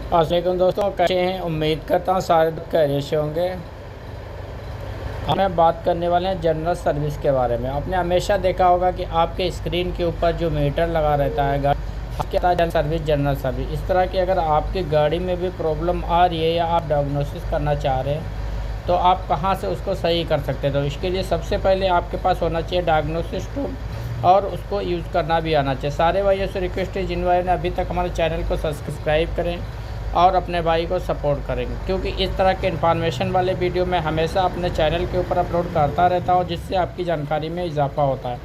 अस्सलामुअलैकुम दोस्तों, कैसे हैं? उम्मीद करता हूँ सारे खैरियत से होंगे। हम बात करने वाले हैं जनरल सर्विस के बारे में। आपने हमेशा देखा होगा कि आपके स्क्रीन के ऊपर जो मीटर लगा रहता है जनरल सर्विस, जनरल सर्विस। इस तरह की अगर आपकी गाड़ी में भी प्रॉब्लम आ रही है या आप डायग्नोसिस करना चाह रहे हैं तो आप कहाँ से उसको सही कर सकते हैं। तो इसके लिए सबसे पहले आपके पास होना चाहिए डायग्नोसिस टूल और उसको यूज़ करना भी आना चाहिए। सारे भाइयों से रिक्वेस्ट है, जिन भाइयों ने अभी तक हमारे चैनल को सब्सक्राइब करें और अपने भाई को सपोर्ट करेंगे, क्योंकि इस तरह के इन्फॉर्मेशन वाले वीडियो मैं हमेशा अपने चैनल के ऊपर अपलोड करता रहता हूँ, जिससे आपकी जानकारी में इजाफा होता है।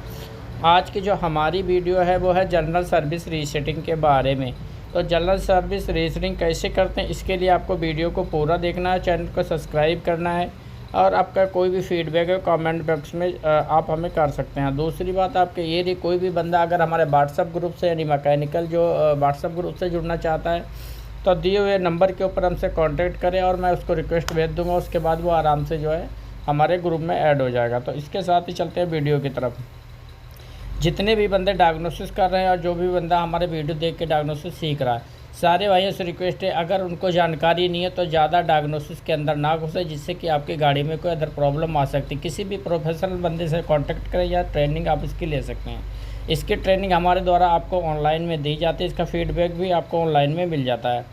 आज की जो हमारी वीडियो है वो है जनरल सर्विस रीसेटिंग के बारे में। तो जनरल सर्विस रीसेटिंग कैसे करते हैं, इसके लिए आपको वीडियो को पूरा देखना है, चैनल को सब्सक्राइब करना है और आपका कोई भी फीडबैक है कमेंट बॉक्स में आप हमें कर सकते हैं। दूसरी बात आपके ये रही, कोई भी बंदा अगर हमारे व्हाट्सअप ग्रुप से यानी मैकेनिकल जो व्हाट्सअप ग्रुप से जुड़ना चाहता है तो दिए हुए नंबर के ऊपर हमसे कांटेक्ट करें और मैं उसको रिक्वेस्ट भेज दूंगा। उसके बाद वो आराम से जो है हमारे ग्रुप में ऐड हो जाएगा। तो इसके साथ ही चलते हैं वीडियो की तरफ। जितने भी बंदे डायग्नोसिस कर रहे हैं और जो भी बंदा हमारे वीडियो देख के डायग्नोसिस सीख रहा है, सारे भाइयों से रिक्वेस्ट है, अगर उनको जानकारी नहीं है तो ज़्यादा डायग्नोसिस के अंदर ना घुसे, जिससे कि आपकी गाड़ी में कोई अदर प्रॉब्लम आ सकती है। किसी भी प्रोफेशनल बंदे से कांटेक्ट करें या ट्रेनिंग आप इसकी ले सकते हैं। इसकी ट्रेनिंग हमारे द्वारा आपको ऑनलाइन में दी जाती है, इसका फीडबैक भी आपको ऑनलाइन में मिल जाता है।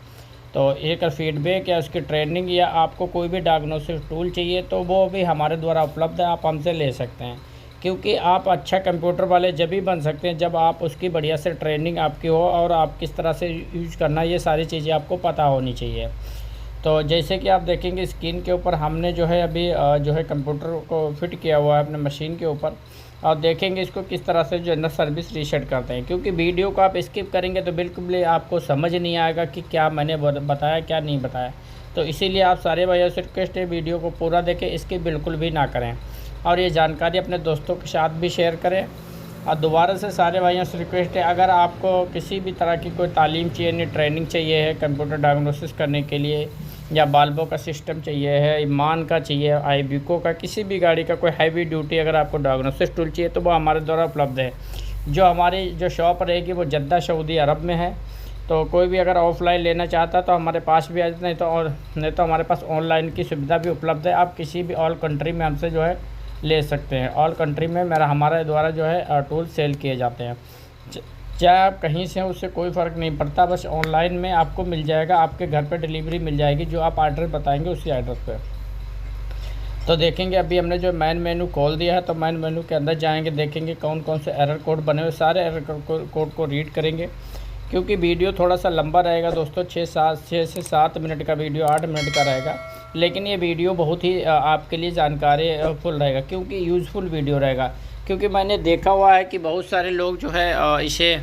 तो एक फीडबैक या उसकी ट्रेनिंग या आपको कोई भी डायग्नोसिस टूल चाहिए तो वो भी हमारे द्वारा उपलब्ध है, आप हमसे ले सकते हैं। क्योंकि आप अच्छा कंप्यूटर वाले जब भी बन सकते हैं जब आप उसकी बढ़िया से ट्रेनिंग आपकी हो और आप किस तरह से यूज करना, ये सारी चीज़ें आपको पता होनी चाहिए। तो जैसे कि आप देखेंगे स्क्रीन के ऊपर हमने जो है अभी जो है कंप्यूटर को फिट किया हुआ है अपने मशीन के ऊपर, और देखेंगे इसको किस तरह से जनरल सर्विस रीसेट करते हैं। क्योंकि वीडियो को आप स्किप करेंगे तो बिल्कुल भी आपको समझ नहीं आएगा कि क्या मैंने बताया क्या नहीं बताया। तो इसीलिए आप सारे भाइयों से रिक्वेस्ट है, वीडियो को पूरा देखें, स्किप बिल्कुल भी ना करें और ये जानकारी अपने दोस्तों के साथ भी शेयर करें। और दोबारा से सारे भाइयों से रिक्वेस्ट है, अगर आपको किसी भी तरह की कोई तालीम चाहिए, नहीं ट्रेनिंग चाहिए है कंप्यूटर डायग्नोसिस करने के लिए, या बाल्बो का सिस्टम चाहिए है, ईमान का चाहिए, आईबीको का, किसी भी गाड़ी का कोई हैवी ड्यूटी अगर आपको डायग्नोसिस टूल चाहिए तो वो हमारे द्वारा उपलब्ध है। जो हमारी जो शॉप रहेगी वो जद्दा सऊदी अरब में है। तो कोई भी अगर ऑफ़लाइन लेना चाहता है तो हमारे पास भी आ जाता, नहीं तो हमारे पास ऑनलाइन की सुविधा भी उपलब्ध है। आप किसी भी ऑल कंट्री में हमसे जो है ले सकते हैं। ऑल कंट्री में हमारे द्वारा जो है टूल सेल किए जाते हैं। चाहे आप कहीं से हैं उससे कोई फ़र्क नहीं पड़ता, बस ऑनलाइन में आपको मिल जाएगा, आपके घर पे डिलीवरी मिल जाएगी, जो आप एड्रेस बताएंगे उसी एड्रेस पे। तो देखेंगे अभी हमने जो मैन मेनू खोल दिया है, तो मैन मेनू के अंदर जाएंगे, देखेंगे कौन कौन से एरर कोड बने हुए, सारे एरर कोड को रीड करेंगे। क्योंकि वीडियो थोड़ा सा लंबा रहेगा दोस्तों, 6 से 7 मिनट का वीडियो 8 मिनट का रहेगा, लेकिन ये वीडियो बहुत ही आपके लिए जानकारी फुल रहेगा, क्योंकि यूज़फुल वीडियो रहेगा। क्योंकि मैंने देखा हुआ है कि बहुत सारे लोग जो है इसे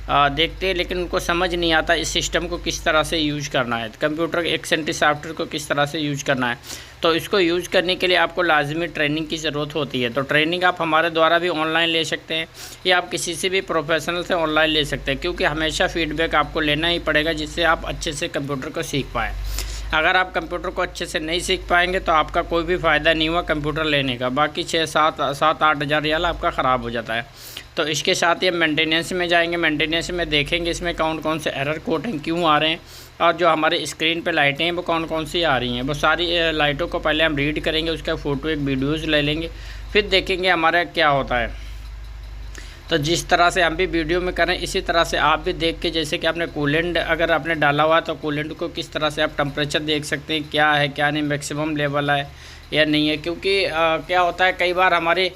देखते हैं लेकिन उनको समझ नहीं आता इस सिस्टम को किस तरह से यूज करना है, कंप्यूटर एक्सेंट्री सॉफ्टवेयर को किस तरह से यूज करना है। तो इसको यूज करने के लिए आपको लाजमी ट्रेनिंग की ज़रूरत होती है। तो ट्रेनिंग आप हमारे द्वारा भी ऑनलाइन ले सकते हैं या आप किसी से भी प्रोफेशनल से ऑनलाइन ले सकते हैं, क्योंकि हमेशा फीडबैक आपको लेना ही पड़ेगा, जिससे आप अच्छे से कंप्यूटर को सीख पाएँ। अगर आप कंप्यूटर को अच्छे से नहीं सीख पाएंगे तो आपका कोई भी फ़ायदा नहीं हुआ कंप्यूटर लेने का, बाकी 6-7-8 हज़ार रियाल आपका ख़राब हो जाता है। तो इसके साथ ये मेंटेनेंस में जाएंगे, मेंटेनेंस में देखेंगे इसमें कौन कौन से एरर कोड हैं, क्यों आ रहे हैं, और जो हमारे स्क्रीन पे लाइटें हैं वो कौन कौन सी आ रही हैं। वो सारी लाइटों को पहले हम रीड करेंगे, उसका फ़ोटो एक वीडियोज़ ले लेंगे, फिर देखेंगे हमारा क्या होता है। तो जिस तरह से हम भी वीडियो में करें इसी तरह से आप भी देख के, जैसे कि आपने कूलेंट अगर आपने डाला हुआ है तो कूलेंट को किस तरह से आप टेम्परेचर देख सकते हैं, क्या है क्या नहीं, मैक्सिमम लेवल है या नहीं है। क्योंकि क्या होता है, कई बार हमारे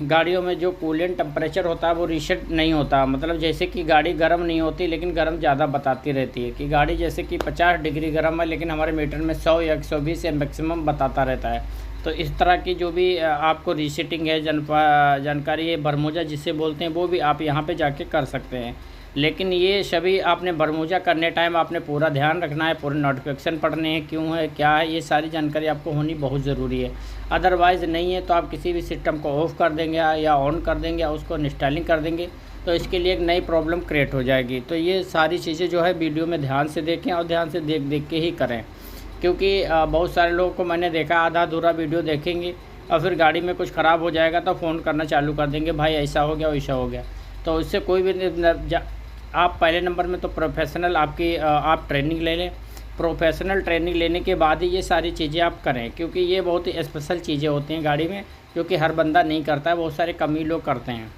गाड़ियों में जो कूलेंट टेम्परेचर होता है वो रीसेट नहीं होता। मतलब जैसे कि गाड़ी गर्म नहीं होती लेकिन गर्म ज़्यादा बताती रहती है, कि गाड़ी जैसे कि 50 डिग्री गर्म है लेकिन हमारे मीटर में 100 या 120 या मैक्सिमम बताता रहता है। तो इस तरह की जो भी आपको रीसेटिंग है जानकारी है, बरमूजा जिसे बोलते हैं, वो भी आप यहाँ पे जाके कर सकते हैं। लेकिन ये सभी आपने बरमूजा करने टाइम आपने पूरा ध्यान रखना है, पूरे नोटिफिकेशन पढ़ने हैं, क्यों है क्या है, ये सारी जानकारी आपको होनी बहुत ज़रूरी है। अदरवाइज़ नहीं है तो आप किसी भी सिस्टम को ऑफ़ कर देंगे या ऑन कर देंगे या उसको इंस्टॉलिंग कर देंगे तो इसके लिए एक नई प्रॉब्लम क्रिएट हो जाएगी। तो ये सारी चीज़ें जो है वीडियो में ध्यान से देखें और ध्यान से देख के ही करें। क्योंकि बहुत सारे लोगों को मैंने देखा आधा अधूरा वीडियो देखेंगे और फिर गाड़ी में कुछ ख़राब हो जाएगा तो फ़ोन करना चालू कर देंगे, भाई ऐसा हो गया वैसा हो गया। तो इससे कोई भी आप पहले नंबर में तो प्रोफेशनल आपकी आप ट्रेनिंग ले लें। प्रोफेशनल ट्रेनिंग लेने के बाद ही ये सारी चीज़ें आप करें, क्योंकि ये बहुत ही स्पेशल चीज़ें होती हैं गाड़ी में, क्योंकि हर बंदा नहीं करता है, बहुत सारे कम ही लोग करते हैं।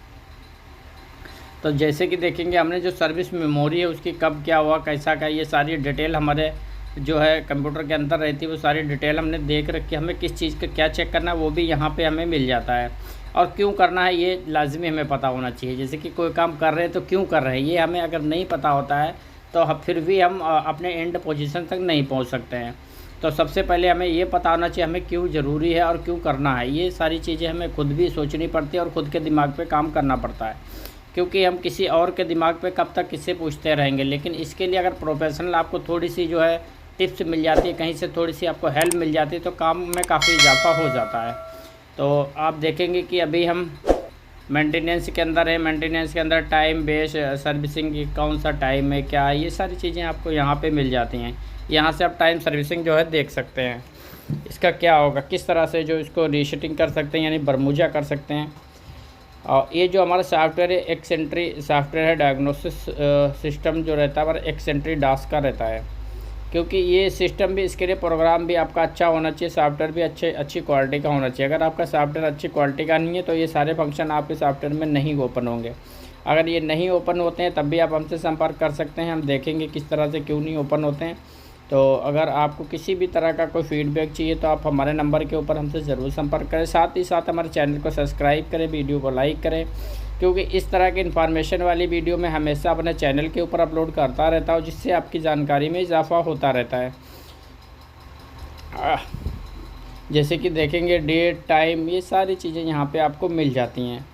तो जैसे कि देखेंगे हमने जो सर्विस मेमोरी है उसकी कब क्या हुआ, कैसा क्या, ये सारी डिटेल हमारे जो है कंप्यूटर के अंदर रहती है, वो सारी डिटेल हमने देख रखी है। हमें किस चीज़ का क्या चेक करना है वो भी यहाँ पे हमें मिल जाता है, और क्यों करना है ये लाजमी हमें पता होना चाहिए। जैसे कि कोई काम कर रहे हैं तो क्यों कर रहे हैं, ये हमें अगर नहीं पता होता है तो फिर भी हम अपने एंड पोजीशन तक नहीं पहुँच सकते हैं। तो सबसे पहले हमें ये पता होना चाहिए हमें क्यों ज़रूरी है और क्यों करना है। ये सारी चीज़ें हमें खुद भी सोचनी पड़ती है और ख़ुद के दिमाग पे काम करना पड़ता है, क्योंकि हम किसी और के दिमाग पे कब तक किससे पूछते रहेंगे। लेकिन इसके लिए अगर प्रोफेशनल आपको थोड़ी सी जो है टिप्स मिल जाती है, कहीं से थोड़ी सी आपको हेल्प मिल जाती है, तो काम में काफ़ी इजाफा हो जाता है। तो आप देखेंगे कि अभी हम मेंटेनेंस के अंदर है। मेंटेनेंस के अंदर टाइम बेस सर्विसिंग की कौन सा टाइम है, क्या है, ये सारी चीज़ें आपको यहाँ पे मिल जाती हैं। यहाँ से आप टाइम सर्विसिंग जो है देख सकते हैं, इसका क्या होगा, किस तरह से जो इसको रीसेटिंग कर सकते हैं, यानी बरमूजा कर सकते हैं। और ये जो हमारा सॉफ्टवेयर है एक्सेंट्री सॉफ्टवेयर है, डायग्नोसिस सिस्टम जो रहता है हमारा एक्सेंट्री डास का रहता है, क्योंकि ये सिस्टम भी, इसके लिए प्रोग्राम भी आपका अच्छा होना चाहिए, सॉफ्टवेयर भी अच्छी क्वालिटी का होना चाहिए। अगर आपका सॉफ्टवेयर अच्छी क्वालिटी का नहीं है तो ये सारे फंक्शन आपके सॉफ्टवेयर में नहीं ओपन होंगे। अगर ये नहीं ओपन होते हैं तब भी आप हमसे संपर्क कर सकते हैं, हम देखेंगे किस तरह से क्यों नहीं ओपन होते हैं। तो अगर आपको किसी भी तरह का कोई फीडबैक चाहिए तो आप हमारे नंबर के ऊपर हमसे ज़रूर संपर्क करें। साथ ही साथ हमारे चैनल को सब्सक्राइब करें, वीडियो को लाइक करें, क्योंकि इस तरह की इन्फॉर्मेशन वाली वीडियो मैं हमेशा अपने चैनल के ऊपर अपलोड करता रहता हूँ, जिससे आपकी जानकारी में इजाफा होता रहता है। जैसे कि देखेंगे डेट टाइम, ये सारी चीज़ें यहाँ पे आपको मिल जाती हैं,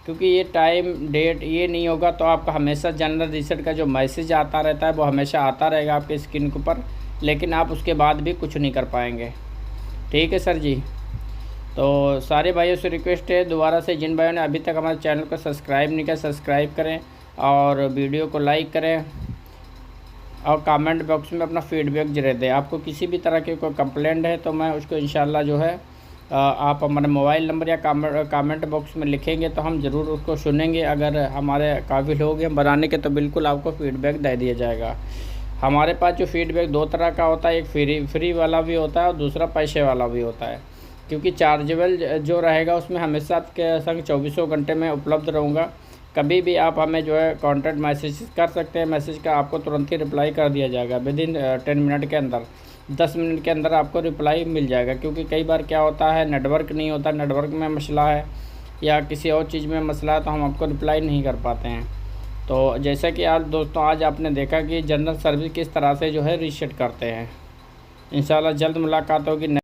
क्योंकि ये टाइम डेट ये नहीं होगा तो आपका हमेशा जनरल रीसेट का जो मैसेज आता रहता है वो हमेशा आता रहेगा आपके स्क्रीन के ऊपर, लेकिन आप उसके बाद भी कुछ नहीं कर पाएंगे। ठीक है सर जी। तो सारे भाइयों से रिक्वेस्ट है दोबारा से, जिन भाइयों ने अभी तक हमारे चैनल को सब्सक्राइब नहीं किया सब्सक्राइब करें और वीडियो को लाइक करें, और कमेंट बॉक्स में अपना फीडबैक जरूर दें। आपको किसी भी तरह की कोई कंप्लेंट है तो मैं उसको इंशाल्लाह जो है आप हमारे मोबाइल नंबर या कमेंट बॉक्स में लिखेंगे तो हम ज़रूर उसको सुनेंगे। अगर हमारे काफ़ी लोग हैं बनाने के तो बिल्कुल आपको फ़ीडबैक दे दिया जाएगा। हमारे पास जो फ़ीडबैक दो तरह का होता है, एक फ्री वाला भी होता है और दूसरा पैसे वाला भी होता है, क्योंकि चार्जेबल जो रहेगा उसमें हमेशा आपके संग 24 घंटे में उपलब्ध रहूँगा। कभी भी आप हमें जो है कॉन्टैक्ट मैसेज कर सकते हैं, मैसेज का आपको तुरंत ही रिप्लाई कर दिया जाएगा। विदिन 10 मिनट के अंदर, 10 मिनट के अंदर आपको रिप्लाई मिल जाएगा। क्योंकि कई बार क्या होता है नेटवर्क नहीं होता, नेटवर्क में मसला है या किसी और चीज़ में मसला है तो हम आपको रिप्लाई नहीं कर पाते हैं। तो जैसा कि आज दोस्तों आज आपने देखा कि जनरल सर्विस किस तरह से जो है रीसेट करते हैं। इंशाल्लाह जल्द मुलाकात होगी।